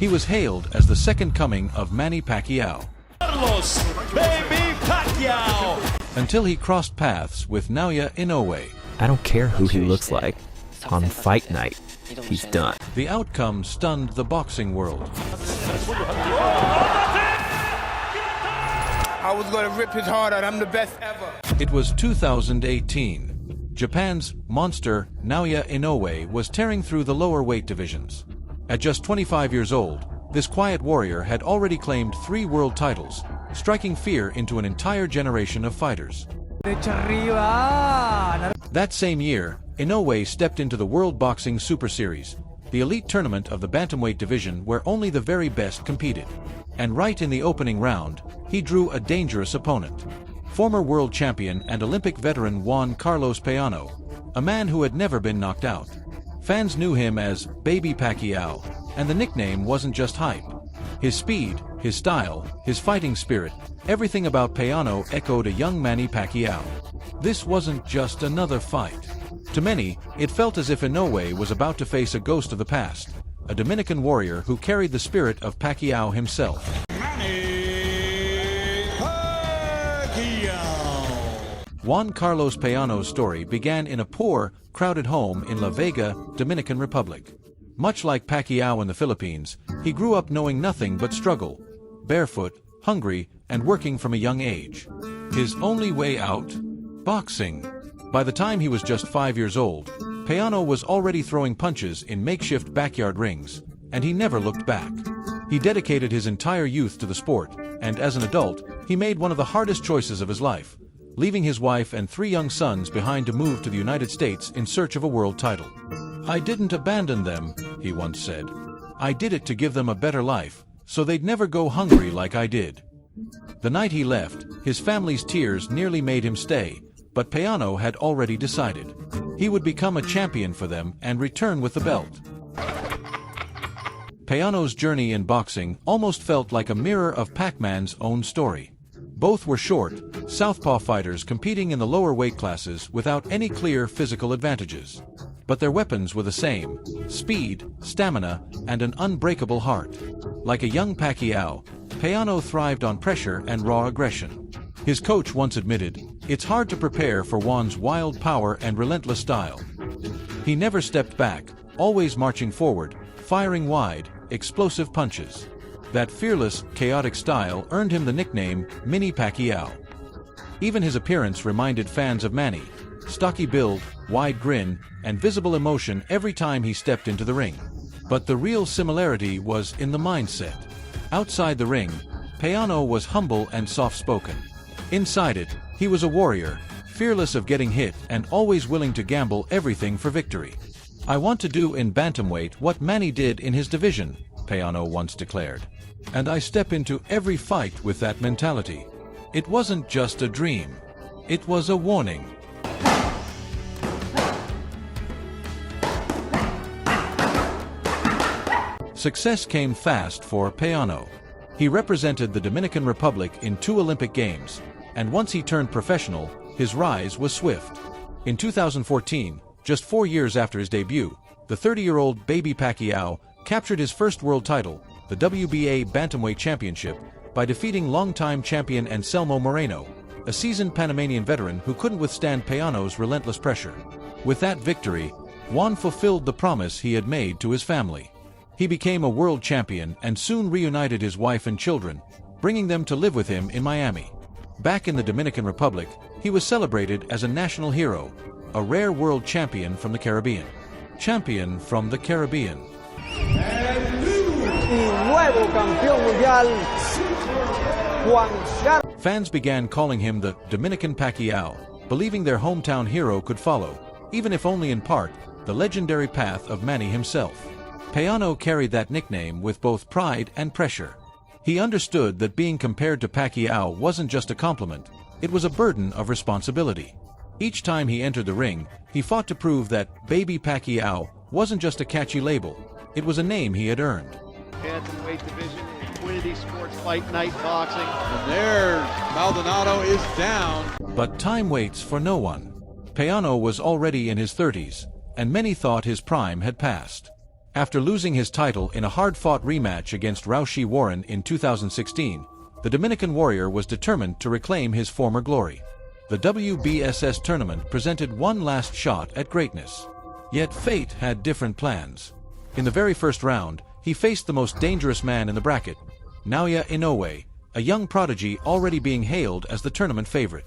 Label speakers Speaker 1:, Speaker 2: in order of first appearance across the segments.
Speaker 1: He was hailed as the second coming of Manny Pacquiao.
Speaker 2: Carlos Baby Pacquiao!
Speaker 1: Until he crossed paths with Naoya Inoue.
Speaker 3: I don't care who he looks like. On fight night, he's done.
Speaker 1: The outcome stunned the boxing world.
Speaker 4: I was going to rip his heart out. I'm the best ever.
Speaker 1: It was 2018. Japan's monster Naoya Inoue was tearing through the lower weight divisions. At just 25 years old, this quiet warrior had already claimed 3 world titles, striking fear into an entire generation of fighters. That same year, Inoue stepped into the World Boxing Super Series, the elite tournament of the Bantamweight division where only the very best competed. And right in the opening round, he drew a dangerous opponent. Former world champion and Olympic veteran Juan Carlos Payano, a man who had never been knocked out. Fans knew him as Baby Pacquiao, and the nickname wasn't just hype. His speed, his style, his fighting spirit, everything about Payano echoed a young Manny Pacquiao. This wasn't just another fight. To many, it felt as if Inoue was about to face a ghost of the past, a Dominican warrior who carried the spirit of Pacquiao himself.
Speaker 2: Manny Pacquiao!
Speaker 1: Juan Carlos Payano's story began in a poor, crowded home in La Vega, Dominican Republic. Much like Pacquiao in the Philippines, he grew up knowing nothing but struggle, barefoot, hungry, and working from a young age. His only way out? Boxing. By the time he was just 5 years old, Payano was already throwing punches in makeshift backyard rings, and he never looked back. He dedicated his entire youth to the sport, and as an adult, he made one of the hardest choices of his life, leaving his wife and 3 young sons behind to move to the United States in search of a world title. "I didn't abandon them," he once said. "I did it to give them a better life, so they'd never go hungry like I did." The night he left, his family's tears nearly made him stay, but Payano had already decided. He would become a champion for them and return with the belt. Payano's journey in boxing almost felt like a mirror of Pac-Man's own story. Both were short, southpaw fighters competing in the lower weight classes without any clear physical advantages. But their weapons were the same: speed, stamina, and an unbreakable heart. Like a young Pacquiao, Payano thrived on pressure and raw aggression. His coach once admitted, "It's hard to prepare for Juan's wild power and relentless style." He never stepped back, always marching forward, firing wide, explosive punches. That fearless, chaotic style earned him the nickname Mini Pacquiao. Even his appearance reminded fans of Manny: stocky build, wide grin, and visible emotion every time he stepped into the ring. But the real similarity was in the mindset. Outside the ring, Payano was humble and soft-spoken. Inside it, he was a warrior, fearless of getting hit and always willing to gamble everything for victory. "I want to do in bantamweight what Manny did in his division," Payano once declared. "And I step into every fight with that mentality." It wasn't just a dream. It was a warning. Success came fast for Payano. He represented the Dominican Republic in 2 Olympic Games, and once he turned professional, his rise was swift. In 2014, just 4 years after his debut, the 30-year-old Baby Pacquiao captured his first world title, the WBA Bantamweight Championship, by defeating longtime champion Anselmo Moreno, a seasoned Panamanian veteran who couldn't withstand Payano's relentless pressure. With that victory, Juan fulfilled the promise he had made to his family. He became a world champion and soon reunited his wife and children, bringing them to live with him in Miami. Back in the Dominican Republic, he was celebrated as a national hero, a rare world champion from the Caribbean. Champion from the Caribbean.
Speaker 5: Nuevo campeón mundial, Juan Carlos.
Speaker 1: Fans began calling him the Dominican Pacquiao, believing their hometown hero could follow, even if only in part, the legendary path of Manny himself. Payano carried that nickname with both pride and pressure. He understood that being compared to Pacquiao wasn't just a compliment, it was a burden of responsibility. Each time he entered the ring, he fought to prove that Baby Pacquiao wasn't just a catchy label, it was a name he had earned.
Speaker 6: Bantamweight division, Infinity Sports Fight Night Boxing. And there, Maldonado is down.
Speaker 1: But time waits for no one. Payano was already in his 30s, and many thought his prime had passed. After losing his title in a hard-fought rematch against Raushi Warren in 2016, the Dominican warrior was determined to reclaim his former glory. The WBSS tournament presented one last shot at greatness. Yet fate had different plans. In the very first round, he faced the most dangerous man in the bracket, Naoya Inoue, a young prodigy already being hailed as the tournament favorite.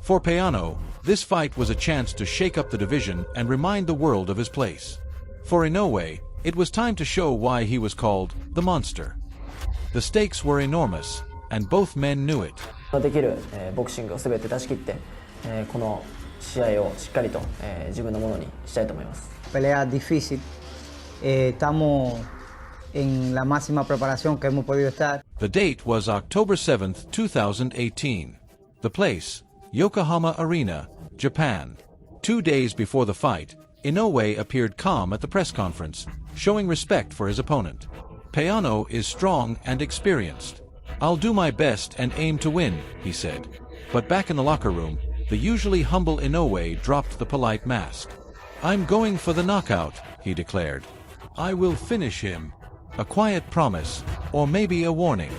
Speaker 1: For Payano, this fight was a chance to shake up the division and remind the world of his place. For Inoue, it was time to show why he was called the monster. The stakes were enormous, and both men knew it.
Speaker 7: できるボクシングを全て出し切ってこの試合をしっかりと自分のものにしたいと思います。
Speaker 5: Pelea difícil. Estamos en la máxima preparación que hemos podido estar.
Speaker 1: The date was October 7th, 2018. The place, Yokohama Arena, Japan. 2 days before the fight, Inoue appeared calm at the press conference, showing respect for his opponent. Payano is strong and experienced. "I'll do my best and aim to win," he said. But back in the locker room, the usually humble Inoue dropped the polite mask. "I'm going for the knockout," he declared. "I will finish him." A quiet promise, or maybe a warning.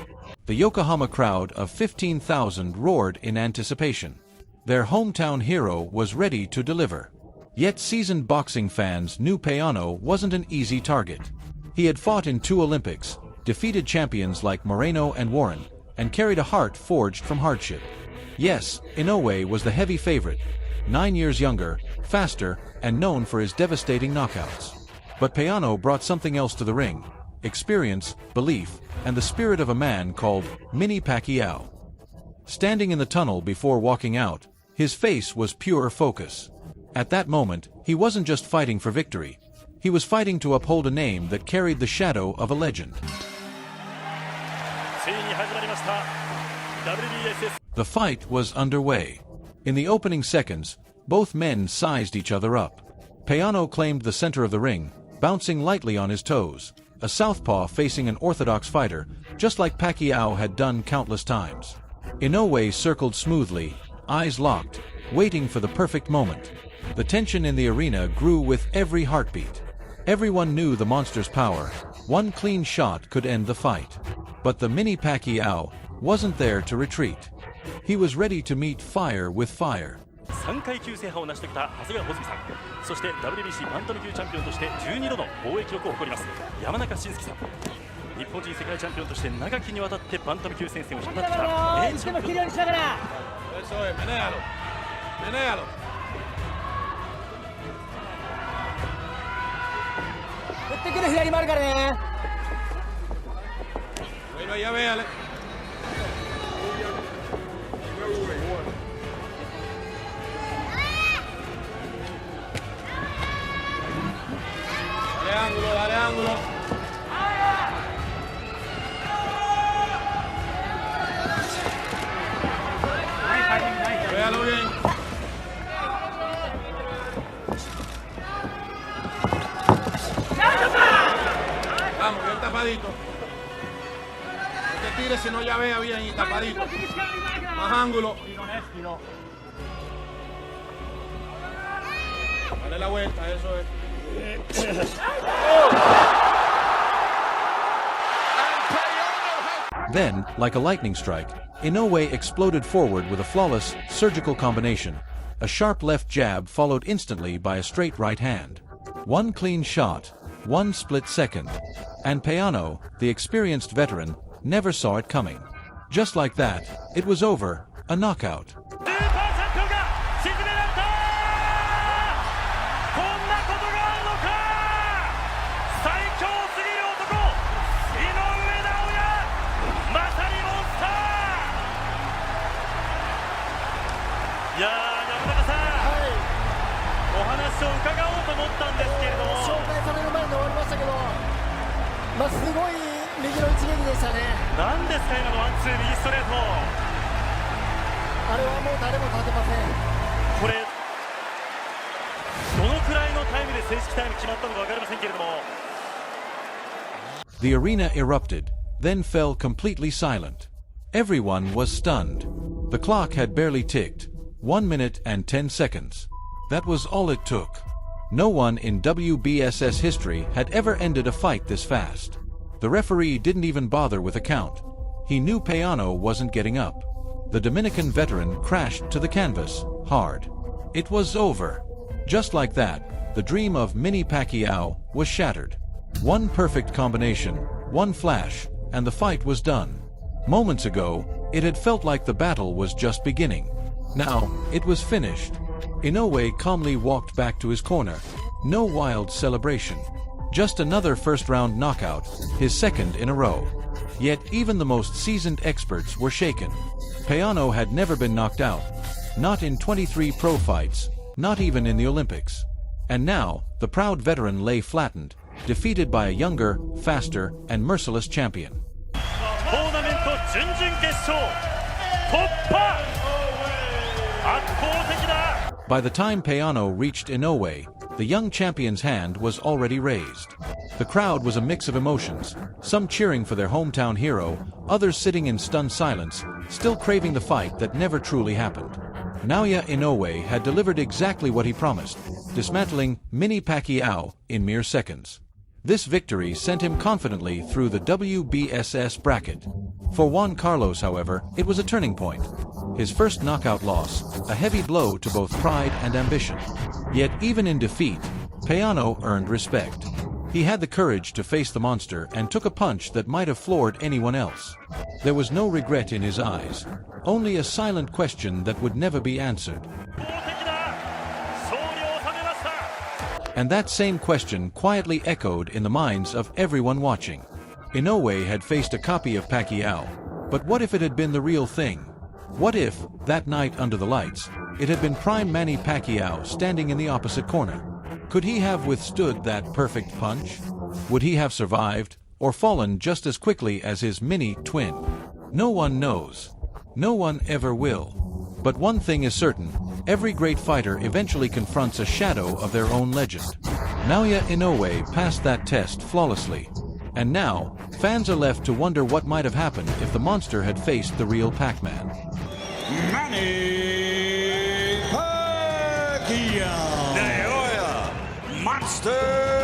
Speaker 1: The Yokohama crowd of 15,000 roared in anticipation. Their hometown hero was ready to deliver. Yet seasoned boxing fans knew Payano wasn't an easy target. He had fought in 2 Olympics, defeated champions like Moreno and Warren, and carried a heart forged from hardship. Yes, Inoue was the heavy favorite, 9 years younger, faster, and known for his devastating knockouts. But Payano brought something else to the ring: experience, belief, and the spirit of a man called Mini Pacquiao. Standing in the tunnel before walking out, his face was pure focus. At that moment, he wasn't just fighting for victory. He was fighting to uphold a name that carried the shadow of a legend. The fight was underway. In the opening seconds, both men sized each other up. Payano claimed the center of the ring, bouncing lightly on his toes, a southpaw facing an orthodox fighter, just like Pacquiao had done countless times. Inoue circled smoothly, eyes locked, waiting for the perfect moment. The tension in the arena grew with every heartbeat. Everyone knew the monster's power. One clean shot could end the fight. But the Mini Pacquiao wasn't there to retreat. He was ready to meet fire with fire.
Speaker 8: 3階級制覇を成し遂げた長谷川穂積さん、そして WBC バンタム級チャンピオンとして12度の防衛記録を誇ります山中慎介さん、日本人世界チャンピオンとして長きにわたってバンタム級戦線を引っ張ってきた名チャンピオン。
Speaker 5: 振ってくる左回るからね。
Speaker 4: Dale ángulo. Véalo bien. Vamos, bien tapadito. No te tires si no ya vea bien y tapadito. Más ángulo. Dale la vuelta, eso es.
Speaker 1: Then, like a lightning strike, Inoue exploded forward with a flawless, surgical combination. A sharp left jab followed instantly by a straight right hand. One clean shot, one split second. And Payano, the experienced veteran, never saw it coming. Just like that, it was over, a knockout. The arena erupted, then fell completely silent. Everyone was stunned. The clock had barely ticked, 1 minute and 10 seconds. That was all it took. No one in WBSS history had ever ended a fight this fast. The referee didn't even bother with a count. He knew Payano wasn't getting up. The Dominican veteran crashed to the canvas, hard. It was over. Just like that, the dream of Mini Pacquiao was shattered. One perfect combination, one flash, and the fight was done. Moments ago, it had felt like the battle was just beginning. Now, it was finished. Inoue calmly walked back to his corner. No wild celebration. Just another first-round knockout, his second in a row. Yet even the most seasoned experts were shaken. Payano had never been knocked out. Not in 23 pro fights, not even in the Olympics. And now, the proud veteran lay flattened, defeated by a younger, faster, and merciless champion. By the time Payano reached Inoue, the young champion's hand was already raised. The crowd was a mix of emotions, some cheering for their hometown hero, others sitting in stunned silence, still craving the fight that never truly happened. Naoya Inoue had delivered exactly what he promised, dismantling Mini Pacquiao in mere seconds. This victory sent him confidently through the WBSS bracket. For Juan Carlos, however, it was a turning point. His first knockout loss, a heavy blow to both pride and ambition. Yet even in defeat, Payano earned respect. He had the courage to face the monster and took a punch that might have floored anyone else. There was no regret in his eyes, only a silent question that would never be answered. And that same question quietly echoed in the minds of everyone watching. Inoue had faced a copy of Pacquiao, but what if it had been the real thing? What if, that night under the lights, it had been prime Manny Pacquiao standing in the opposite corner? Could he have withstood that perfect punch? Would he have survived, or fallen just as quickly as his mini twin? No one knows. No one ever will. But one thing is certain, every great fighter eventually confronts a shadow of their own legend. Naoya Inoue passed that test flawlessly. And now, fans are left to wonder what might have happened if the monster had faced the real Pac-Man.
Speaker 2: Manny Pacquiao. Naoya Monster